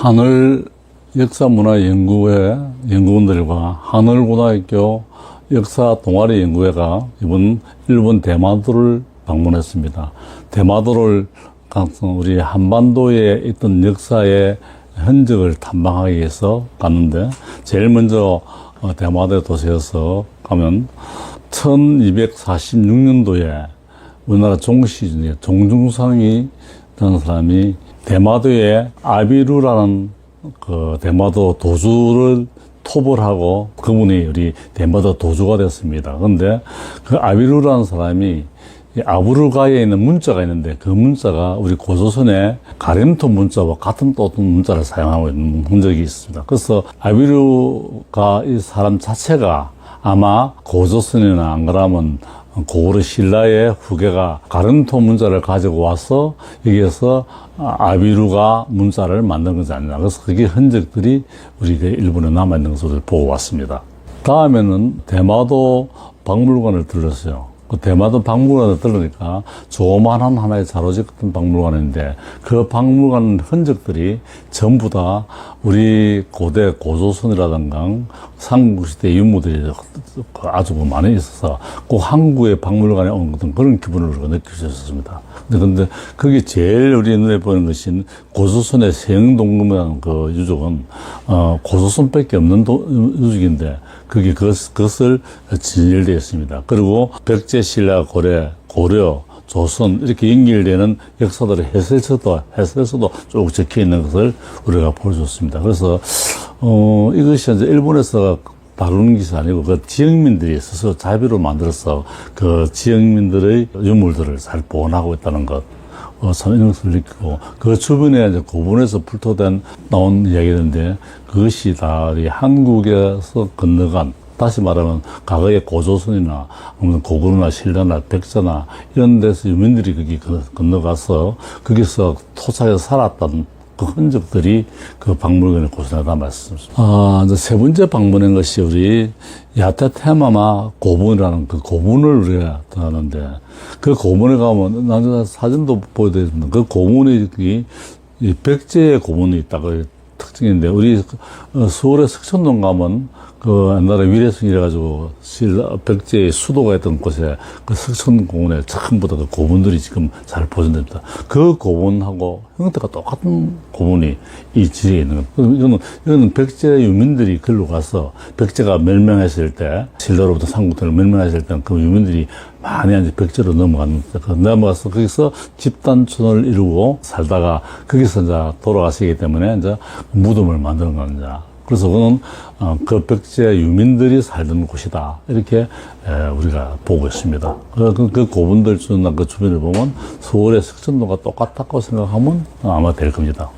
하늘 역사문화연구회 연구원들과 하늘고등학교 역사 동아리 연구회가 이번 일본 대마도를 방문했습니다. 대마도를 가서 우리 한반도에 있던 역사의 흔적을 탐방하기 위해서 갔는데, 제일 먼저 대마도에 도시에서 가면 1246년도에 우리나라 종시 중에 종중상이 라는 사람이 대마도에 아비루라는 그 대마도 도주를 토벌하고 그분이 우리 대마도 도주가 됐습니다. 그런데 그 아비루라는 사람이 아부르가에 있는 문자가 있는데, 그 문자가 우리 고조선의 가림토 문자와 같은 또 어떤 문자를 사용하고 있는 흔적이 있습니다. 그래서 아비루가 이 사람 자체가 아마 고조선이나 안 그러면 고구려 신라의 후계가 가림토 문자를 가지고 와서 여기에서 아비루가 문자를 만든 것이 아니냐. 그래서 그게 흔적들이 우리가 일본에 남아있는 것을 보고 왔습니다. 다음에는 대마도 박물관을 들렀어요. 그 대마도 박물관을 들으니까 조그만한 하나의 자로집 같은 박물관인데, 그 박물관 흔적들이 전부 다 우리 고대 고조선이라든가 삼국시대 유물들이 아주 많이 있어서 꼭 한국의 박물관에 온 그런 기분을 우리가 느낄 수 있었습니다. 근데 그게 제일 우리 눈에 보이는 것인 고조선의 세영동금이라는 그 유적은 고조선밖에 없는 유적인데, 그게 그것을 진열되어 있습니다. 그리고 백제, 신라, 고려, 조선 이렇게 연결되는 역사들의 해설서도 쭉 적혀 있는 것을 우리가 볼 수 있습니다. 그래서 이것이 이제 일본에서 다루는 것이 아니고 그 지역민들이 스스로 자비로 만들어서 그 지역민들의 유물들을 잘 보존하고 있다는 것. 참 이런 것을 느끼고, 그 주변에 이제 고분에서 불토된 나온 이야기인데, 그것이 다 한국에서 건너간, 다시 말하면 과거의 고조선이나 고구려나 신라나 백제나 이런 데서 유민들이 거기 건너가서 거기서 토착해서 살았던 그 흔적들이 그 박물관에 고스란히 남아있습니다. 이제 세 번째 방문한 것이 우리 야테테마마 고분이라는 그 고분을 우리가 하는데, 그 고분에 가면 나중에 사진도 보여드렸습니다. 그 고분이 이 백제의 고분이 있다고 특징인데, 우리 서울의 석천동 가면 그 옛날에 위례성 이래가지고 백제의 수도가 있던 곳에 그 석천공원에 전부 다 그 고분들이 지금 잘 보존됩니다. 그 고분하고 형태가 똑같은 고분이 이 지역에 있는 겁니다. 이거는 백제 유민들이 글로 가서 백제가 멸망했을 때, 신라로부터 삼국들을 멸망했을 때 그 유민들이 많이 이제 백제로 넘어가서 거기서 집단촌을 이루고 살다가 거기서 이제 돌아가시기 때문에 이제 무덤을 만드는 겁니다. 그래서 그는 그 백제 유민들이 살던 곳이다, 이렇게 우리가 보고 있습니다. 그 고분들 주나 그 주변을 보면 서울의 석천도가 똑같다고 생각하면 아마 될 겁니다.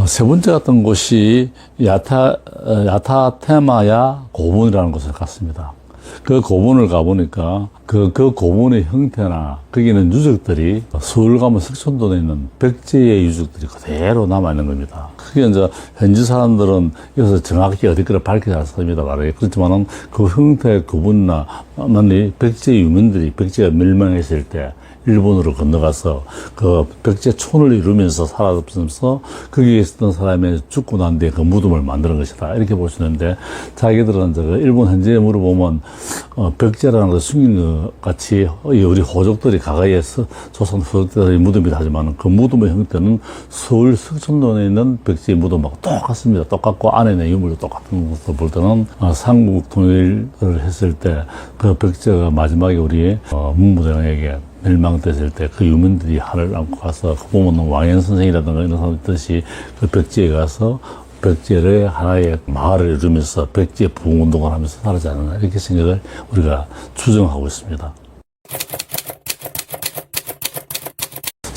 세 번째 갔던 곳이 야타테마야 고분이라는 곳을 갔습니다. 그 고분을 가보니까 그 고분의 형태나 거기는 유적들이 서울 가면 석천도에 있는 백제의 유적들이 그대로 남아있는 겁니다. 그게 이제 현지 사람들은 여기서 정확히 어디 거를 밝히지 않습니다. 그렇지만은 그 형태의 고분이나 백제 유민들이 백제가 멸망했을 때 일본으로 건너가서 그 백제촌을 이루면서 살아가면서 거기에 있었던 사람이 죽고 난 뒤에 그 무덤을 만드는 것이다, 이렇게 볼 수 있는데, 자기들은 이제 일본 현지에 물어보면 백제라는 걸 숨긴 것 같이 우리 호족들이 과거에 조선 호족들의 무덤이다 하지만, 그 무덤의 형태는 서울 석천동에 있는 백제의 무덤하고 똑같습니다. 똑같고 안에 있는 유물도 똑같은 것을 볼 때는 삼국 통일을 했을 때 그 백제가 마지막에 우리 문무대왕에게 멸망됐을 때 그 유민들이 하늘 안고 가서, 보면 왕현 선생이라든가 이런 사람들이 그 백제에 가서 백제의 하나의 마을을 이루면서 백제 부흥운동을 하면서 살지 않았나, 이렇게 생각을 우리가 추정하고 있습니다.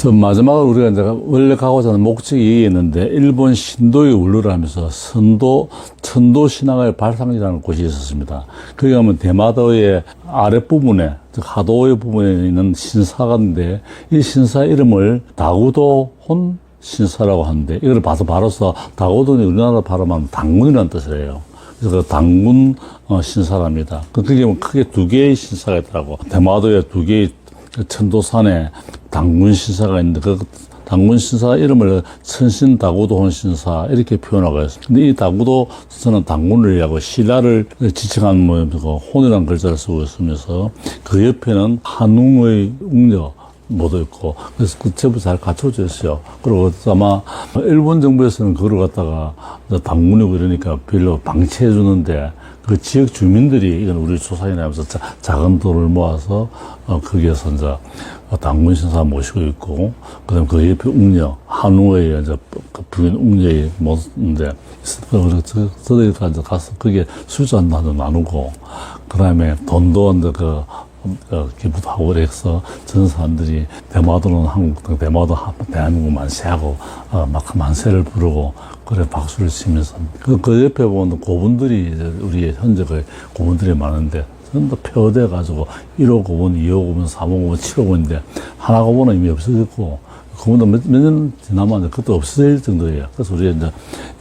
마지막으로 우리가 이제 원래 가고자 하는 목적이 있는데, 일본 신도의 원루를 하면서 천도 신앙의 발상지라는 곳이 있었습니다. 거기 가면 대마도의 아랫부분에, 즉 하도의 부분에 있는 신사가인데, 이 신사 이름을 다구도혼 신사라고 하는데, 이걸 봐서 바로서 다구도는 우리나라 발음하면 당군이라는 뜻을 해요. 그래서 그 당군 신사랍니다. 그게 크게 두 개의 신사가 있더라고. 대마도에 두 개의 천도산에 당군 신사가 있는데, 그 단군 신사 이름을 천신다구도헌 신사 이렇게 표현하고 있습니다. 근데 이 다구도 저는 단군을 하고 신라를 지칭한 모양이고 혼이라는 글자를 쓰고 있으면서 그 옆에는 한웅의 웅녀 모두 있고, 그래서 그 제부 잘 갖춰져 있어요. 그리고 아마 일본 정부에서는 그걸 갖다가 단군이고 이러니까 별로 방치해 주는데 그 지역 주민들이 이건 우리 조상이나 하면서 작은 돈을 모아서 거기에서 이제 단군 신사 모시고 있고, 그다음 그 옆에 웅녀 한우의 이제 그 부인 웅녀의 모습인데 그래서 저희가 이제 가서 거기에 술주 한 잔도 나누고, 그다음에 돈도 이제 기부도 하고 그래서 전 사람들이 대마도는 한국, 대마도 대한민국 만세하고 막 만세를 부르고 그래 박수를 치면서 그 옆에 보면 고분들이 이제 우리 현재의 고분들이 많은데 전부 폐허돼 가지고 1호 고분, 2호 고분, 3호 고분, 7호 고분인데 하나 고분은 이미 없어졌고 고분도 몇 년 지나면 그것도 없어질 정도예요. 그래서 우리 이제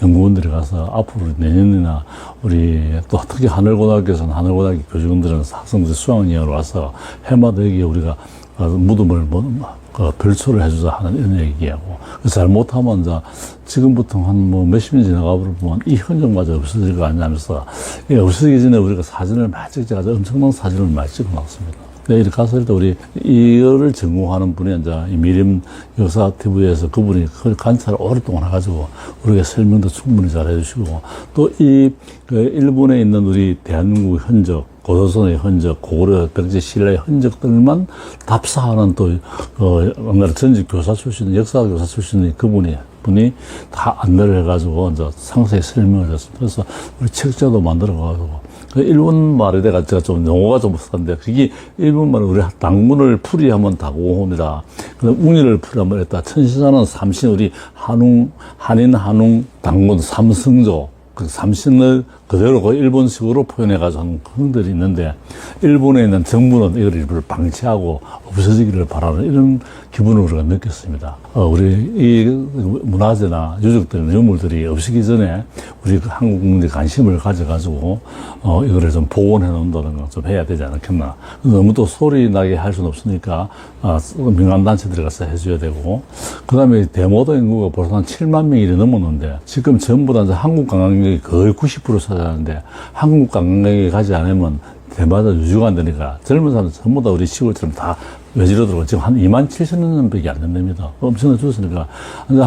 연구원들이 가서 앞으로 내년이나 우리 또 특히 하늘고등학교에서는 하늘고등학교 교직원들은 학생들이 수학여행을 와서 해마다 여기에 우리가 무덤을 별초를 해주자 하는 이런 얘기하고, 잘못하면 이제 지금부터 한 몇십 년 지나가 보면 이 흔적마저 없어질 거 아니냐면서 없어지기 전에 우리가 사진을 많이 찍어가지고 엄청난 사진을 많이 찍어놨습니다. 네, 이렇게 가서 일단 우리 이거를 전공하는 분이 이제 이 미림 역사 TV에서 그분이 그걸 관찰을 오랫동안 해가지고 우리가 설명도 충분히 잘 해주시고, 또 이 일본에 있는 우리 대한민국 흔적, 고조선의 흔적, 고구려 백제 신라의 흔적들만 답사하는 또 전직 교사 출신, 역사 교사 출신의 그분이 다 안내를 해가지고 이제 상세히 설명을 했습니다. 그래서 우리 책자도 만들어가지고 일본 말에 내가 제가 좀 용어가 좀 비슷한데 그게 일본 말은 우리 당군을 풀이하면 다구혼이다. 웅이를 풀이하면 했다. 천신사는 삼신 우리 한인 한웅 당군 삼성조 그 삼신을 그대로 그 일본식으로 표현해가지고 하는 형들이 있는데, 일본에 있는 정부는 이걸 일부러 방치하고 없어지기를 바라는 이런 기분을 우리가 느꼈습니다. 우리 이 문화재나 유적들, 유물들이 없어지기 전에 우리 한국 국민들이 관심을 가져가지고 이거를 좀 복원해 놓는다는 걸 좀 해야 되지 않겠나. 너무 또 소리 나게 할 수는 없으니까 민간단체들이 가서 해줘야 되고, 그 다음에 대모도 인구가 벌써 한 7만 명이 넘었는데 지금 전부 다 이제 한국 관광객이 거의 90% 차지하는데 한국 관광객이 가지 않으면 대마도 유지가 안 되니까 젊은 사람들 전부 다 우리 시골처럼 다 외지로 들어오고 지금 한 2만 7천 명밖에 안 된답니다. 엄청나게 줄었으니까. 이제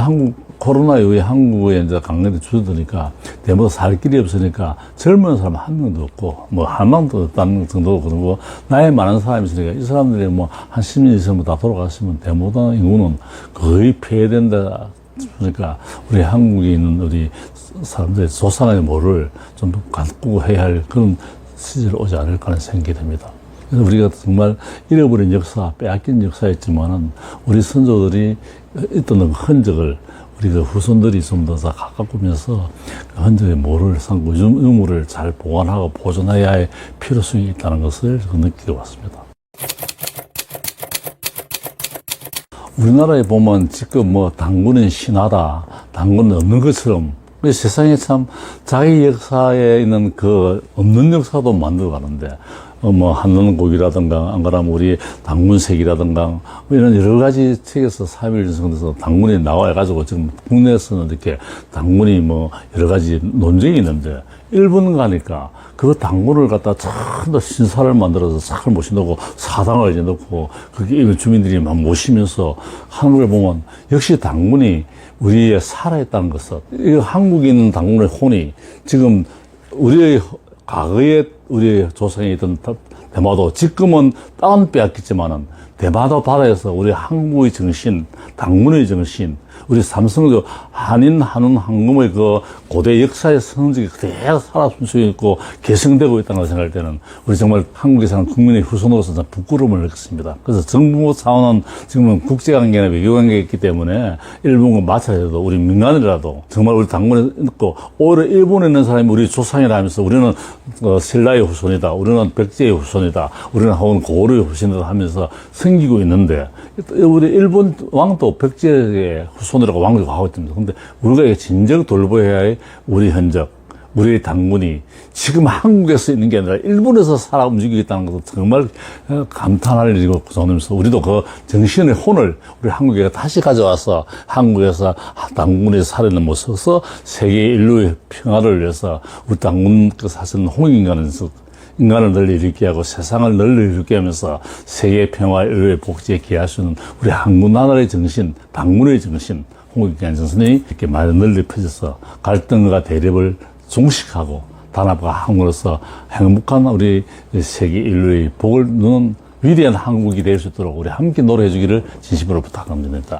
코로나 이후에 한국에 이제 관광객이 줄어드니까 대마도 살 길이 없으니까 젊은 사람 한 명도 없고 한 명도 없다는 정도고, 그러고 나이 많은 사람이 있으니까 이 사람들이 한 10년 있으면 다 돌아갔으면 대마도 인구는 거의 폐해된다. 그러니까 우리 한국에 있는 우리 사람들의 조상의 모를 좀 갖고 해야 할 그런 시절이 오지 않을까 하는 생각이 듭니다. 그래서 우리가 정말 잃어버린 역사, 빼앗긴 역사였지만은 우리 선조들이 있던 그 흔적을 우리 그 후손들이 좀 더 가까우면서 그 흔적의 모를 삼고 유물을 잘 보관하고 보존해야 할 필요성이 있다는 것을 느끼게 왔습니다. 우리나라에 보면 지금 당군은 신하다, 당군은 없는 것처럼 세상에 참 자기 역사에 있는 그 없는 역사도 만들어 가는데, 한론곡이라든가, 안 그러면 우리 당군색이라든가, 이런 여러 가지 책에서 3.1 전성에서 당군이 나와가지고 지금 국내에서는 이렇게 당군이 여러 가지 논쟁이 있는데, 일본 가니까 그 당군을 갖다 전부 신사를 만들어서 싹을 모셔놓고 사당을 이제 넣고 그게 주민들이 막 모시면서 한국에 보면 역시 당군이 우리의 살아있다는 것은, 이 한국에 있는 당군의 혼이 지금 우리의 과거에 우리의 조상이 있던 대마도, 지금은 땅은 빼앗겼지만은 대마도 바다에서 우리 한국의 정신, 당군의 정신, 우리 삼성조 한인 한운 황금의 그 고대 역사의 성적이 그대로 살아 숨쉬고 있고 계승되고 있다는 걸 생각할 때는 우리 정말 한국에 사는 국민의 후손으로서 부끄러움을 느꼈습니다. 그래서 정부 차원은 지금은 국제관계나 외교관계가 있기 때문에 일본과 마찬가지로 우리 민간이라도 정말 우리 당군에 있고, 오히려 일본에 있는 사람이 우리 조상이라면서 우리는 신라의 후손이다, 우리는 백제의 후손이다, 우리는 혹은 고구려의 후손이다 하면서 생기고 있는데, 우리 일본 왕도 백제의 후손이라고 왕조가 하고 있습니다. 근데 우리가 진정 돌보해야 할 우리 흔적, 우리 당군이 지금 한국에서 있는 게 아니라 일본에서 살아 움직이겠다는 것도 정말 감탄할 일이고 저는면서 우리도 그 정신의 혼을 우리 한국에 다시 가져와서 한국에서 당군이 살아있는 모습에서 세계 인류의 평화를 위해서 우리 당군 그 사실은 홍익인간에서 인간을 널리 일으키게 하고 세상을 널리 일으키게 하면서 세계 평화, 인류의 복지에 기여할 수 있는 우리 한국 나라의 정신, 당군의 정신, 홍익인간 정신이 이렇게 많이 널리 펴져서 갈등과 대립을 종식하고 단합과 한국으로서 행복한 우리 세계 인류의 복을 누는 위대한 한국이 될 수 있도록 우리 함께 노래해 주기를 진심으로 부탁합니다.